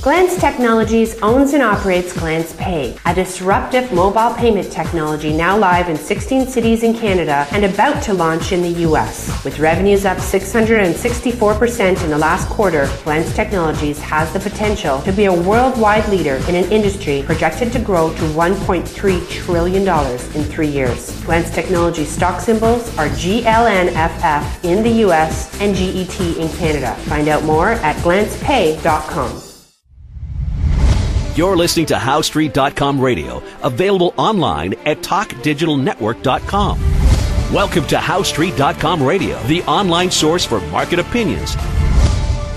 Glance Technologies owns and operates Glance Pay, a disruptive mobile payment technology now live in 16 cities in Canada and about to launch in the US. With revenues up 664% in the last quarter, Glance Technologies has the potential to be a worldwide leader in an industry projected to grow to $1.3 trillion in 3 years. Glance Technologies stock symbols are GLNFF in the US and GET in Canada. Find out more at glancepay.com. You're listening to HowStreet.com radio, available online at TalkDigitalNetwork.com. Welcome to HowStreet.com radio, the online source for market opinions.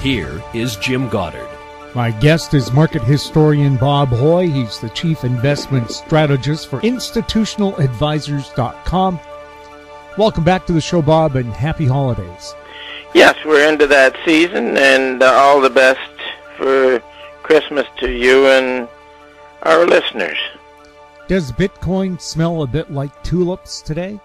Here is Jim Goddard. My guest is market historian Bob Hoye. He's the chief investment strategist for institutionaladvisors.com. Welcome back to the show, Bob, and happy holidays. Yes, we're into that season, and all the best for Christmas to you and our listeners. Does Bitcoin smell a bit like tulips today?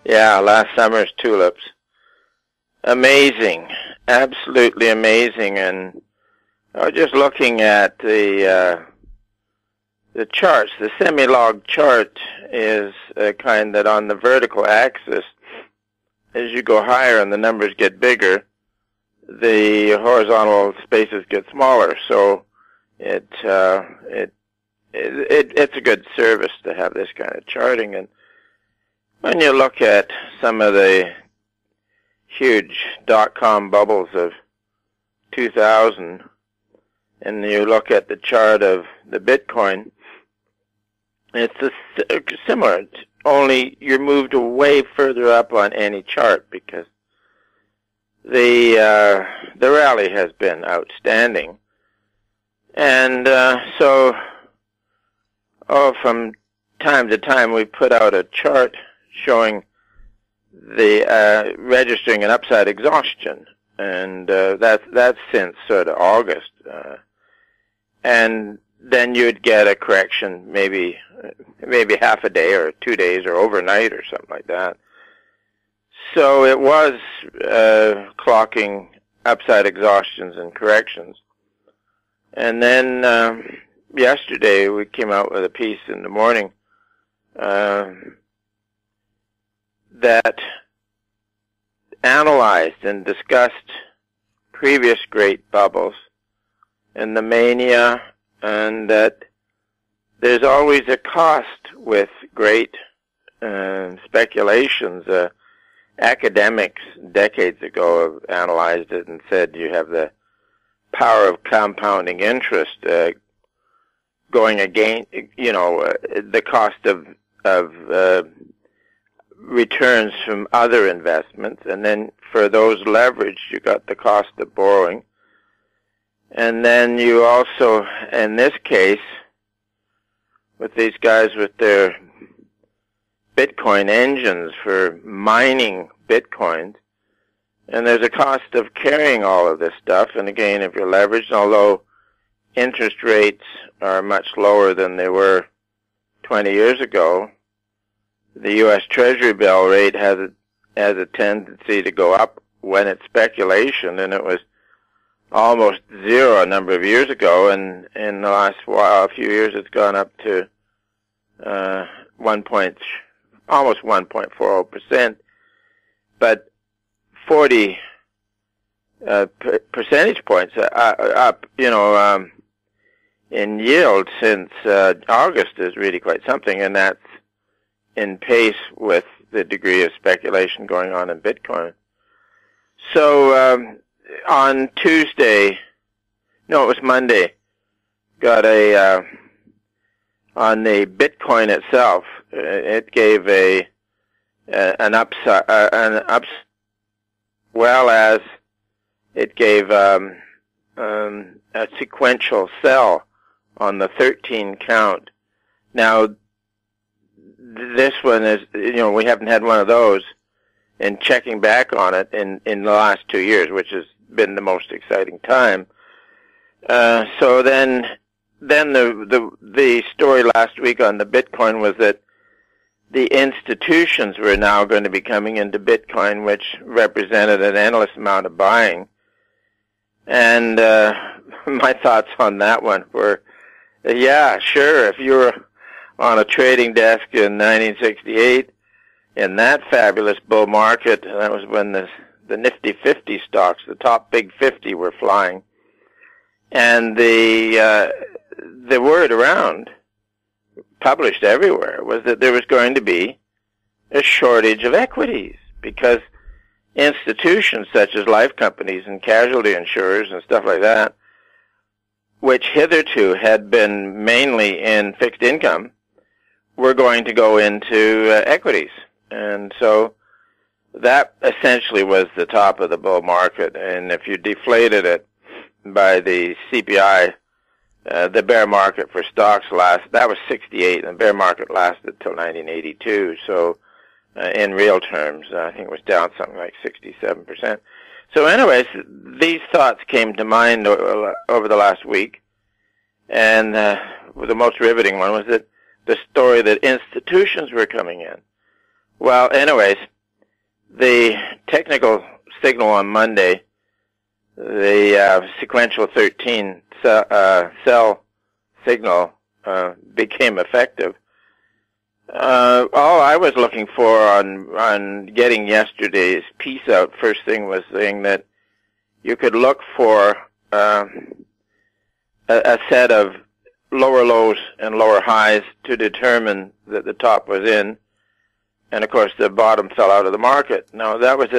Yeah, last summer's tulips. Amazing. Absolutely amazing. And I was just looking at the charts. The semi-log chart is a kind that on the vertical axis, as you go higher and the numbers get bigger, the horizontal spaces get smaller, so it's a good service to have this kind of charting. And when you look at some of the huge dot-com bubbles of 2000, and you look at the chart of the Bitcoin, it's similar, only you're moved way further up on any chart because the rally has been outstanding. And so from time to time we put out a chart showing the registering an upside exhaustion, and that's since sort of August. And then you'd get a correction maybe half a day or 2 days or overnight or something like that. So it was clocking upside exhaustions and corrections. And then yesterday we came out with a piece in the morning that analyzed and discussed previous great bubbles and the mania, and that there's always a cost with great speculations. Academics decades ago have analyzed it and said you have the power of compounding interest going against, the cost of returns from other investments, and then for those leveraged, you got the cost of borrowing. And then you also, in this case, with these guys with their Bitcoin engines for mining Bitcoins, and there's a cost of carrying all of this stuff. And again, if you're leveraged, although interest rates are much lower than they were 20 years ago, the U.S. Treasury bill rate has a tendency to go up when it's speculation, and it was almost zero a number of years ago, and in the last a few years it's gone up to almost 1.40%, but 40 percentage points up, in yield since August is really quite something, and that's in pace with the degree of speculation going on in Bitcoin. So on Tuesday, no, it was Monday, got on the Bitcoin itself, it gave an upside, well as it gave a sequential sell on the 13 count. Now, this one is, we haven't had one of those, and checking back on it in the last 2 years, which has been the most exciting time. So then the story last week on the Bitcoin was that the institutions were now going to be coming into Bitcoin, which represented an endless amount of buying. And my thoughts on that one were, yeah, sure, if you were on a trading desk in 1968 in that fabulous bull market, and that was when the Nifty 50 stocks, the top big 50, were flying, and the word around, published everywhere, was that there was going to be a shortage of equities because institutions such as life companies and casualty insurers and stuff like that, which hitherto had been mainly in fixed income, were going to go into equities. And so that essentially was the top of the bull market. And if you deflated it by the CPI, the bear market for stocks that was 68, and the bear market lasted till 1982. So in real terms, I think it was down something like 67%. So anyways, these thoughts came to mind over the last week. And the most riveting one was that the story that institutions were coming in. Well, anyways, the technical signal on Monday, the sequential 13 cell signal became effective. All I was looking for on getting yesterday's piece out first thing was saying that you could look for a set of lower lows and lower highs to determine that the top was in, and of course the bottom fell out of the market. Now that was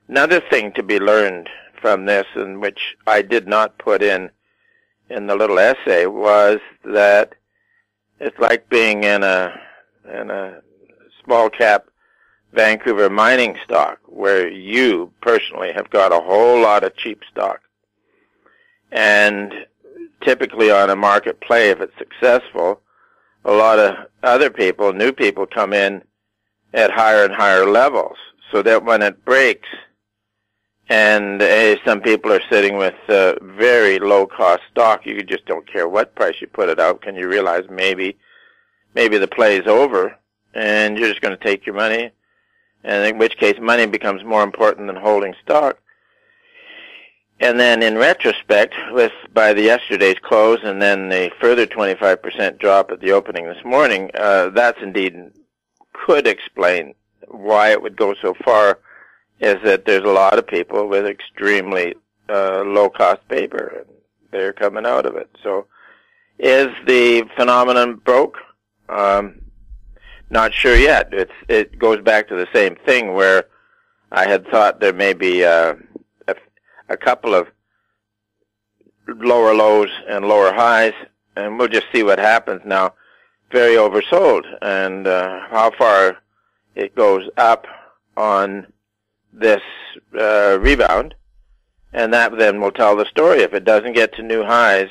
another thing to be learned from this, and which I did not put in the little essay, was that it's like being in a small cap Vancouver mining stock where you personally have got a whole lot of cheap stock, and typically on a market play, if it's successful, a lot of other people, new people, come in at higher and higher levels, so that when it breaks, and some people are sitting with very low-cost stock, you just don't care what price you put it out, can you realize maybe the play is over, and you're just going to take your money, and in which case money becomes more important than holding stock. And then in retrospect, by the yesterday's close and then the further 25% drop at the opening this morning, that's indeed could explain why it would go so far, is that there's a lot of people with extremely low-cost paper, and they're coming out of it. So is the phenomenon broke? Not sure yet. It goes back to the same thing where I had thought there may be a couple of lower lows and lower highs, and we'll just see what happens now. Very oversold, and how far it goes up on this rebound, and that then will tell the story. If it doesn't get to new highs,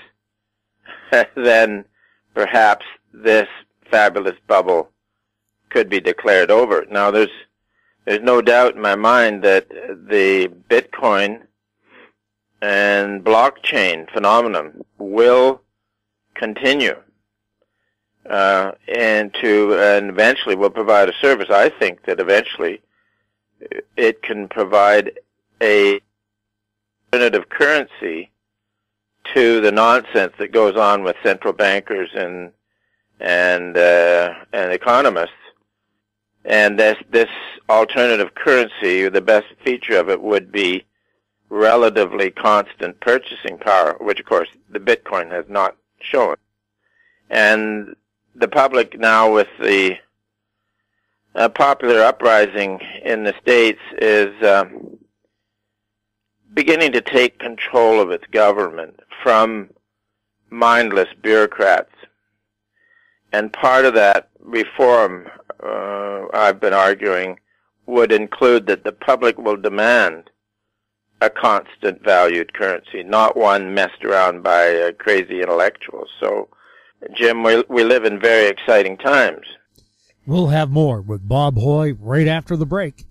then perhaps this fabulous bubble could be declared over. Now, there's no doubt in my mind that the Bitcoin and blockchain phenomenon will continue, and eventually will provide a service. I think that eventually it can provide a alternative currency to the nonsense that goes on with central bankers and economists. And this alternative currency, the best feature of it would be relatively constant purchasing power, which of course the Bitcoin has not shown. And the public now, with the popular uprising in the States, is beginning to take control of its government from mindless bureaucrats. And part of that reform, I've been arguing, would include that the public will demand a constant valued currency, not one messed around by crazy intellectuals. So, Jim, we live in very exciting times. We'll have more with Bob Hoye right after the break.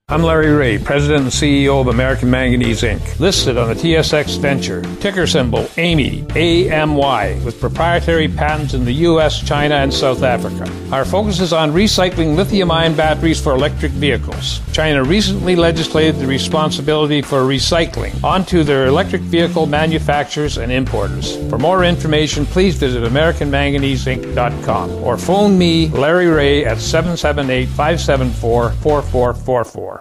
I'm Larry Ray, President and CEO of American Manganese, Inc., listed on the TSX Venture, ticker symbol AMY, A-M-Y, with proprietary patents in the U.S., China, and South Africa. Our focus is on recycling lithium-ion batteries for electric vehicles. China recently legislated the responsibility for recycling onto their electric vehicle manufacturers and importers. For more information, please visit AmericanManganeseInc.com or phone me, Larry Ray, at 778-574-4444.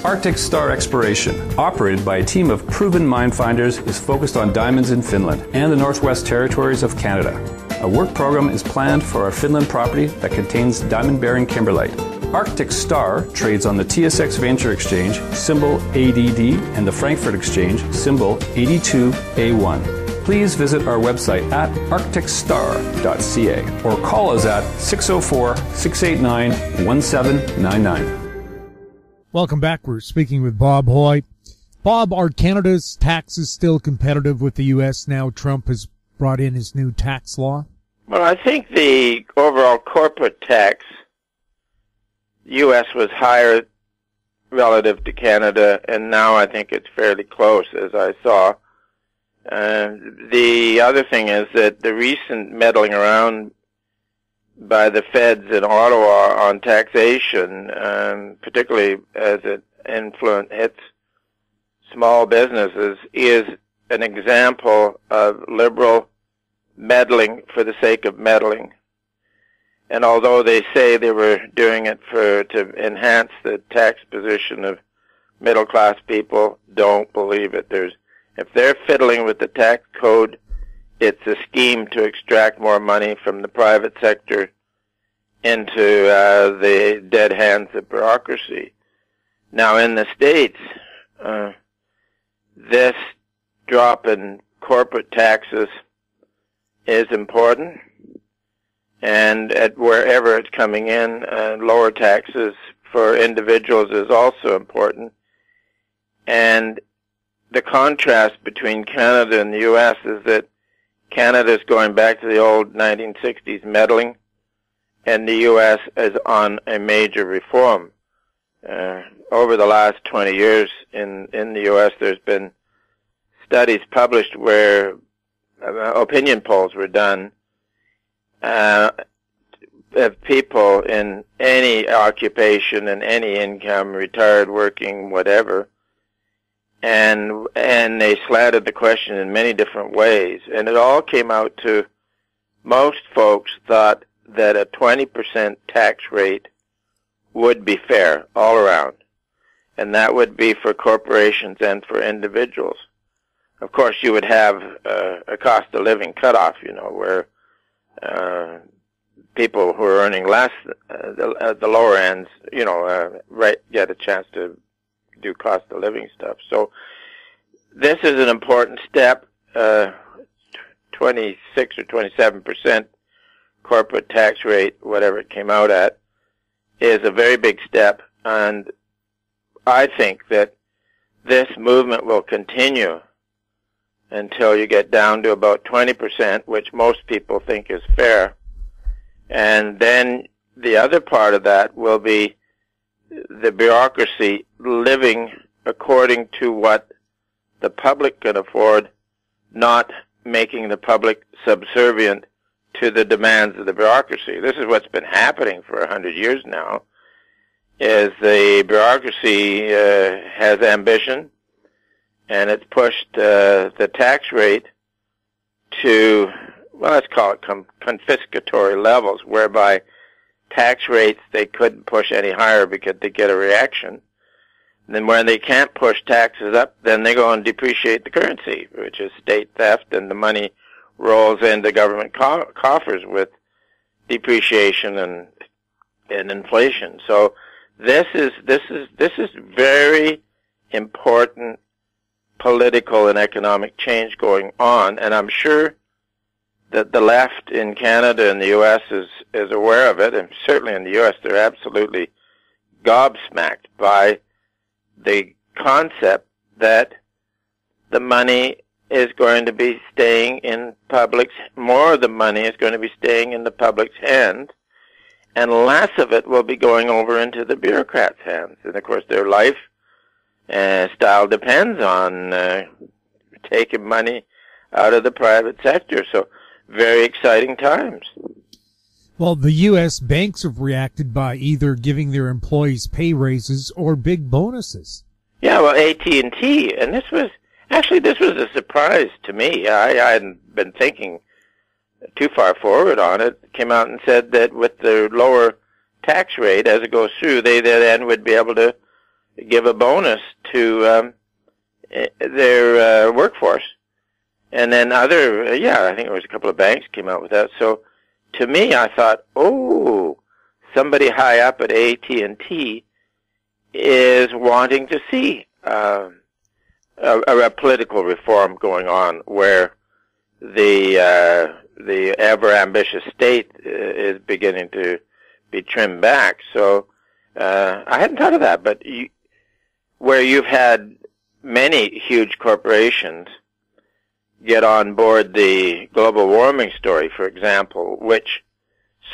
Arctic Star Exploration, operated by a team of proven mine finders, is focused on diamonds in Finland and the Northwest Territories of Canada. A work program is planned for our Finland property that contains diamond-bearing kimberlite. Arctic Star trades on the TSX Venture Exchange, symbol ADD, and the Frankfurt Exchange, symbol 82A1. Please visit our website at arcticstar.ca or call us at 604-689-1799. Welcome back. We're speaking with Bob Hoye. Bob, are Canada's taxes still competitive with the U.S. now Trump has brought in his new tax law? Well, I think the overall corporate tax, U.S. was higher relative to Canada, and now I think it's fairly close, as I saw. The other thing is that the recent meddling around by the feds in Ottawa on taxation, particularly as it hits small businesses, is an example of liberal meddling for the sake of meddling. And although they say they were doing it to enhance the tax position of middle-class people, don't believe it. If they're fiddling with the tax code, it's a scheme to extract more money from the private sector into the dead hands of bureaucracy. Now, in the States, this drop in corporate taxes is important, and at wherever it's coming in, lower taxes for individuals is also important. And the contrast between Canada and the U.S. is that Canada is going back to the old 1960s meddling, and the U.S. is on a major reform. Over the last 20 years in the U.S., there's been studies published where opinion polls were done of people in any occupation and any income, retired, working, whatever, and they slanted the question in many different ways, and it all came out to most folks thought that a 20% tax rate would be fair all around, and that would be for corporations and for individuals. Of course, you would have a cost of living cutoff, where people who are earning less at the lower ends, get a chance to do cost of living stuff. So this is an important step. 26 or 27% corporate tax rate, whatever it came out at, is a very big step, and I think that this movement will continue until you get down to about 20%, which most people think is fair. And then the other part of that will be the bureaucracy living according to what the public can afford, not making the public subservient to the demands of the bureaucracy. This is what's been happening for 100 years now, is the bureaucracy has ambition, and it's pushed the tax rate to, well, let's call it confiscatory levels, whereby tax rates they couldn't push any higher because they get a reaction. And then when they can't push taxes up, then they go and depreciate the currency, which is state theft, and the money rolls into government coffers with depreciation and inflation. So this is very important political and economic change going on, and I'm sure that the left in Canada and the U.S. is aware of it, and certainly in the U.S. they're absolutely gobsmacked by the concept that the money is going to be staying in more of the money is going to be staying in the public's hands, and less of it will be going over into the bureaucrats' hands. And of course, their life style depends on taking money out of the private sector. So, very exciting times. Well, the U.S. banks have reacted by either giving their employees pay raises or big bonuses. Yeah, well, AT&T, and this was a surprise to me. I hadn't been thinking too far forward on it. Came out and said that with the lower tax rate as it goes through, they then would be able to give a bonus to their workforce. And then I think it was a couple of banks came out with that. So to me, I thought, somebody high up at AT&T is wanting to see a political reform going on where the ever ambitious state is beginning to be trimmed back. So I hadn't thought of that, but where you've had many huge corporations get on board the global warming story, for example, which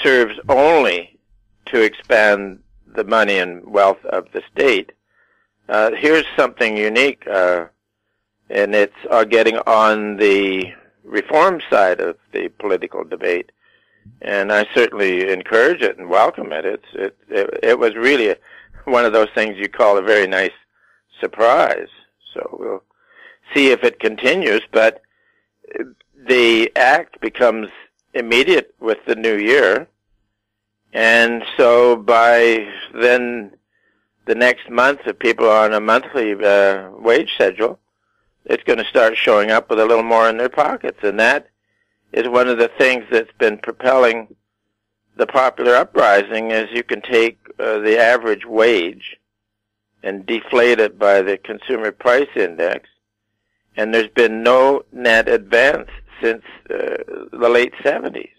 serves only to expand the money and wealth of the state. Here's something unique, and it's getting on the reform side of the political debate, and I certainly encourage it and welcome it. It was really one of those things you call a very nice surprise. So we'll see if it continues, but the act becomes immediate with the new year, and so by then the next month, if people are on a monthly wage schedule, it's going to start showing up with a little more in their pockets, and that is one of the things that's been propelling the popular uprising. Is you can take the average wage and deflate it by the consumer price index, and there's been no net advance since the late 70s.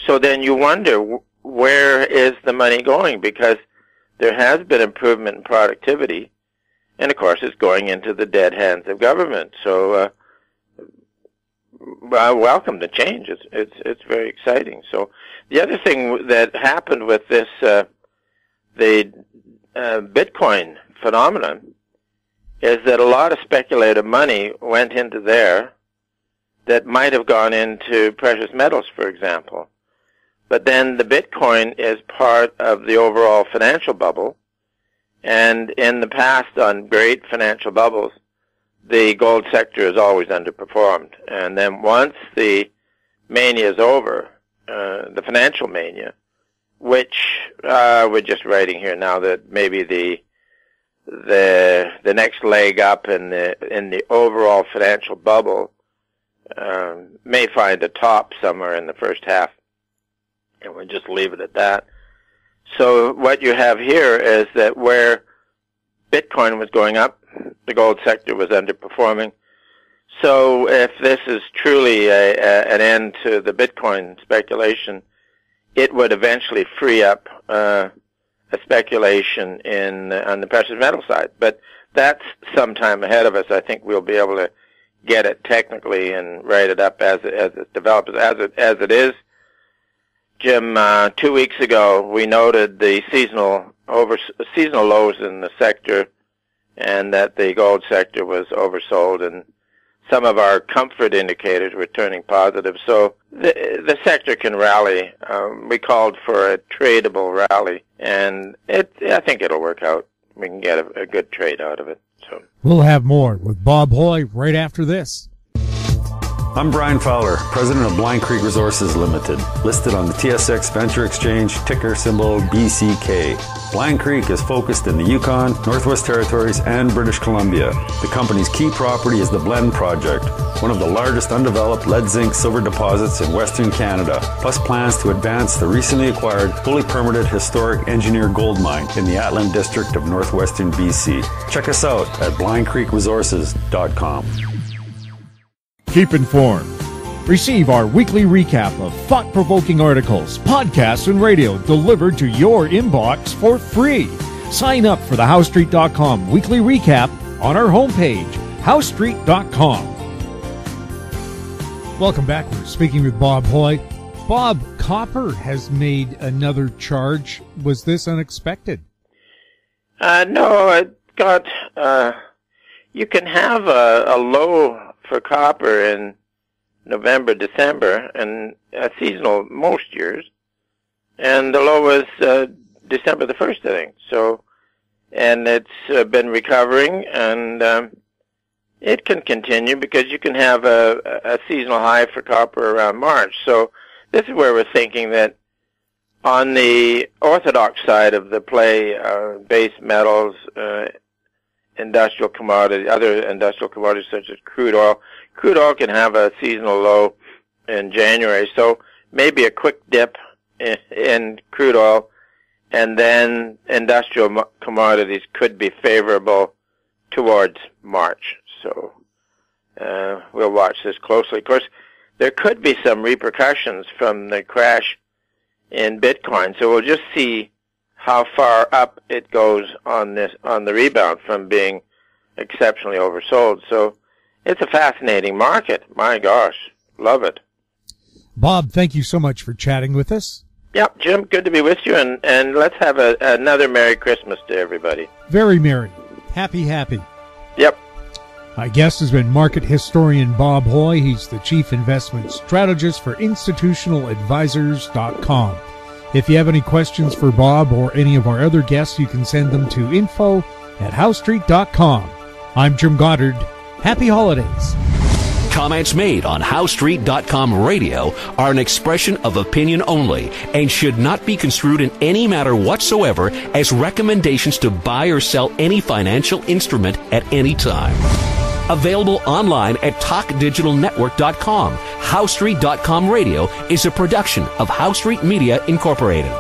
So then you wonder, where is the money going? Because there has been improvement in productivity, and of course it's going into the dead hands of government. So I welcome the change. It's very exciting. So the other thing that happened with this, the Bitcoin phenomenon, is that a lot of speculative money went into there that might have gone into precious metals, for example. But then the Bitcoin is part of the overall financial bubble, and in the past, on great financial bubbles, the gold sector has always underperformed. And then once the mania is over, the financial mania, which we're just writing here now that maybe the next leg up in the overall financial bubble may find a top somewhere in the first half, and we'll just leave it at that. So what you have here is that where Bitcoin was going up, the gold sector was underperforming. So if this is truly an end to the Bitcoin speculation, it would eventually free up a speculation on the precious metal side. But that's some time ahead of us. I think we'll be able to get it technically and write it up as it develops. As it is, Jim, 2 weeks ago we noted the seasonal lows in the sector, and that the gold sector was oversold, and some of our comfort indicators were turning positive. So the sector can rally. We called for a tradable rally, and I think it'll work out. We can get a good trade out of it. So we'll have more with Bob Hoye right after this. I'm Brian Fowler, president of Blind Creek Resources Limited, listed on the TSX Venture Exchange, ticker symbol BCK. Blind Creek is focused in the Yukon, Northwest Territories, and British Columbia. The company's key property is the Blend Project, one of the largest undeveloped lead-zinc-silver deposits in Western Canada, plus plans to advance the recently acquired, fully permitted historic engineered gold mine in the Atlan district of northwestern BC. Check us out at blindcreekresources.com. Keep informed. Receive our weekly recap of thought-provoking articles, podcasts, and radio delivered to your inbox for free. Sign up for the HowStreet.com weekly recap on our homepage, HowStreet.com. Welcome back. We're speaking with Bob Hoye. Bob, copper has made another charge. Was this unexpected? No, it got, you can have a low for copper in November, December, and seasonal most years. And the low was December the 1st, I think. So, and it's been recovering, and it can continue because you can have a seasonal high for copper around March. So this is where we're thinking that on the orthodox side of the play, base metals, industrial commodities, other industrial commodities such as crude oil can have a seasonal low in January. So maybe a quick dip in crude oil, and then industrial commodities could be favorable towards March. So we'll watch this closely. Of course, there could be some repercussions from the crash in Bitcoin. So we'll just see how far up it goes on the rebound from being exceptionally oversold. So it's a fascinating market. My gosh, love it. Bob, thank you so much for chatting with us. Yep, Jim, good to be with you, and let's have another Merry Christmas to everybody. Very merry. Happy. Yep. My guest has been market historian Bob Hoye. He's the chief investment strategist for institutionaladvisors.com. If you have any questions for Bob or any of our other guests, you can send them to info@howstreet.com. I'm Jim Goddard. Happy holidays. Comments made on HowStreet.com radio are an expression of opinion only and should not be construed in any matter whatsoever as recommendations to buy or sell any financial instrument at any time. Available online at TalkDigitalNetwork.com. HowStreet.com radio is a production of HowStreet Media Incorporated.